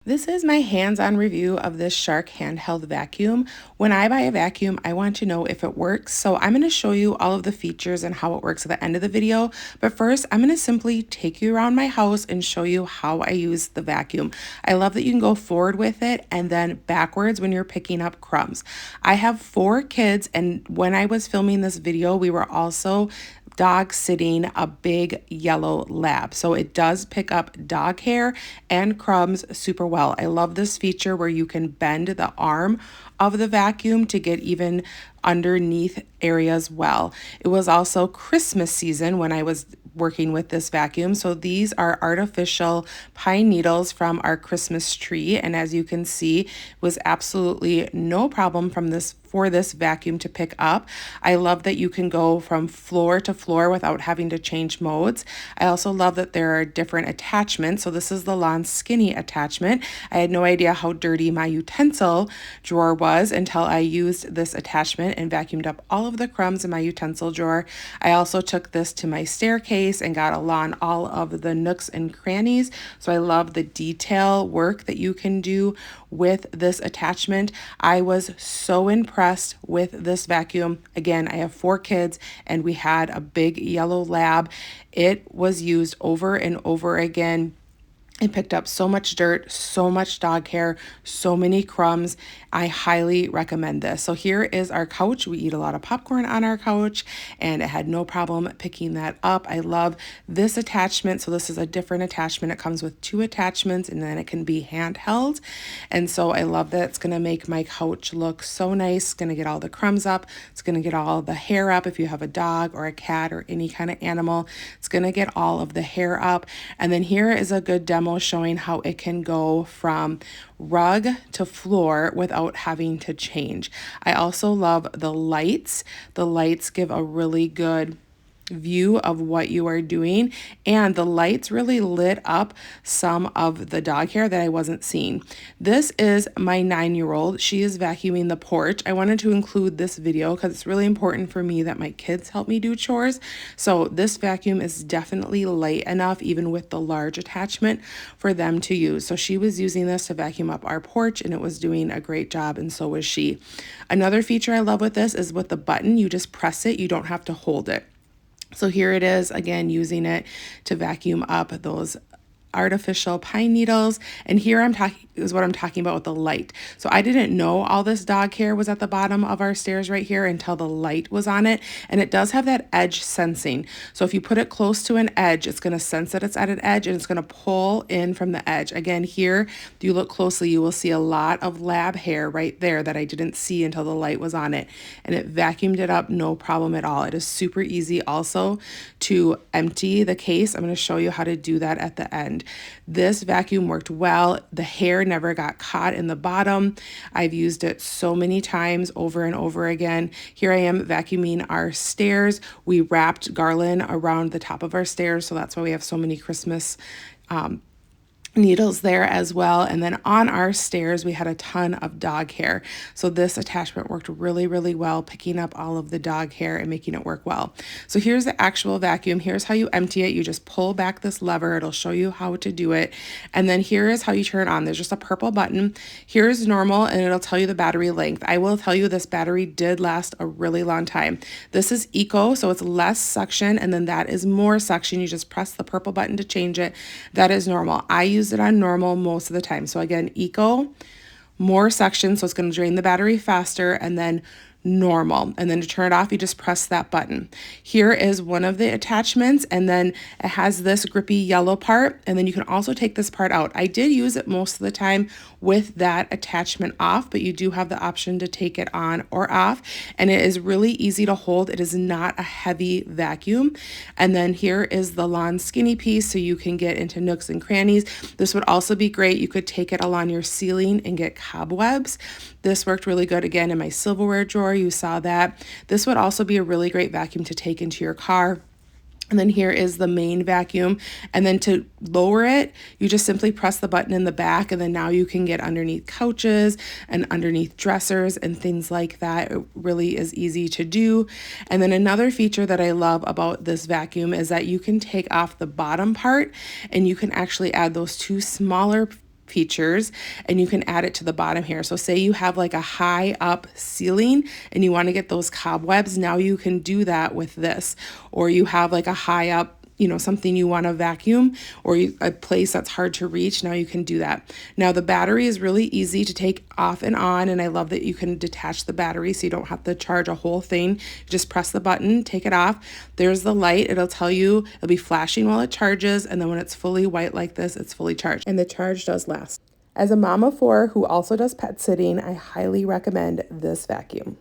This is my hands-on review of this Shark handheld vacuum. When I buy a vacuum, I want to know if it works. So I'm going to show you all of the features and how it works at the end of the video. But first, I'm going to simply take you around my house and show you how I use the vacuum. I love that you can go forward with it and then backwards when you're picking up crumbs. I have 4 kids, and when I was filming this video, we were also dog sitting a big yellow lab. So it does pick up dog hair and crumbs super well. I love this feature where you can bend the arm of the vacuum to get even underneath areas well. It was also Christmas season when I was working with this vacuum. So these are artificial pine needles from our Christmas tree. And as you can see, it was absolutely no problem for this vacuum to pick up. I love that you can go from floor to floor without having to change modes. I also love that there are different attachments. So this is the Lawn Skinny attachment. I had no idea how dirty my utensil drawer was until I used this attachment and vacuumed up all of the crumbs in my utensil drawer. I also took this to my staircase and got along all of the nooks and crannies. So I love the detail work that you can do with this attachment. I was so impressed with this vacuum. Again, I have 4 kids and we had a big yellow lab. It was used over and over again. It picked up so much dirt, so much dog hair, so many crumbs. I highly recommend this. So here is our couch. We eat a lot of popcorn on our couch and it had no problem picking that up. I love this attachment. So this is a different attachment. It comes with 2 attachments and then it can be handheld. And so I love that it's going to make my couch look so nice. It's going to get all the crumbs up. It's going to get all the hair up. If you have a dog or a cat or any kind of animal, it's going to get all of the hair up. And then here is a good demo showing how it can go from rug to floor without having to change. I also love the lights. The lights give a really good view of what you are doing, and the lights really lit up some of the dog hair that I wasn't seeing. This is my 9-year-old. She is vacuuming the porch. I wanted to include this video because it's really important for me that my kids help me do chores. So this vacuum is definitely light enough, even with the large attachment, for them to use. So she was using this to vacuum up our porch and it was doing a great job, and so was she. Another feature I love with this is with the button, you just press it, you don't have to hold it. So here it is, again, using it to vacuum up those artificial pine needles. And here is what I'm talking about with the light. So I didn't know all this dog hair was at the bottom of our stairs right here until the light was on it. And it does have that edge sensing. So if you put it close to an edge, it's going to sense that it's at an edge and it's going to pull in from the edge. Again, here, if you look closely, you will see a lot of lab hair right there that I didn't see until the light was on it. And it vacuumed it up, no problem at all. It is super easy also to empty the case. I'm going to show you how to do that at the end. This vacuum worked well. The hair never got caught in the bottom. I've used it so many times over and over again. Here I am vacuuming our stairs. We wrapped garland around the top of our stairs, so that's why we have so many Christmas needles there as well. And then on our stairs we had a ton of dog hair, so this attachment worked really, really well, picking up all of the dog hair and making it work well. So here's the actual vacuum. Here's how you empty it. You just pull back this lever. It'll show you how to do it. And then here is how you turn it on. There's just a purple button. Here's normal, and it'll tell you the battery length. I will tell you this battery did last a really long time. This is eco, so it's less suction, and then that is more suction. You just press the purple button to change it. That is normal. I use it on normal most of the time. So again, eco, more suction, so it's going to drain the battery faster, and then normal. And then to turn it off, you just press that button. Here is one of the attachments, and then it has this grippy yellow part, and then you can also take this part out. I did use it most of the time with that attachment off, but you do have the option to take it on or off, and it is really easy to hold. It is not a heavy vacuum. And then here is the Lawn Skinny piece, so you can get into nooks and crannies. This would also be great. You could take it along your ceiling and get cobwebs. This worked really good again in my silverware drawer. You saw that. This would also be a really great vacuum to take into your car. And then here is the main vacuum. And then to lower it, you just simply press the button in the back, and then now you can get underneath couches and underneath dressers and things like that. It really is easy to do. And then another feature that I love about this vacuum is that you can take off the bottom part and you can actually add those 2 smaller features, and you can add it to the bottom here. So say you have like a high up ceiling and you want to get those cobwebs, now you can do that with this. Or you have like a high up, something you want to vacuum, or a place that's hard to reach, now you can do that. Now the battery is really easy to take off and on, and I love that you can detach the battery so you don't have to charge a whole thing. You just press the button, take it off. There's the light. It'll tell you, it'll be flashing while it charges, and then when it's fully white like this, it's fully charged. And the charge does last. As a mom of 4 who also does pet sitting, I highly recommend this vacuum.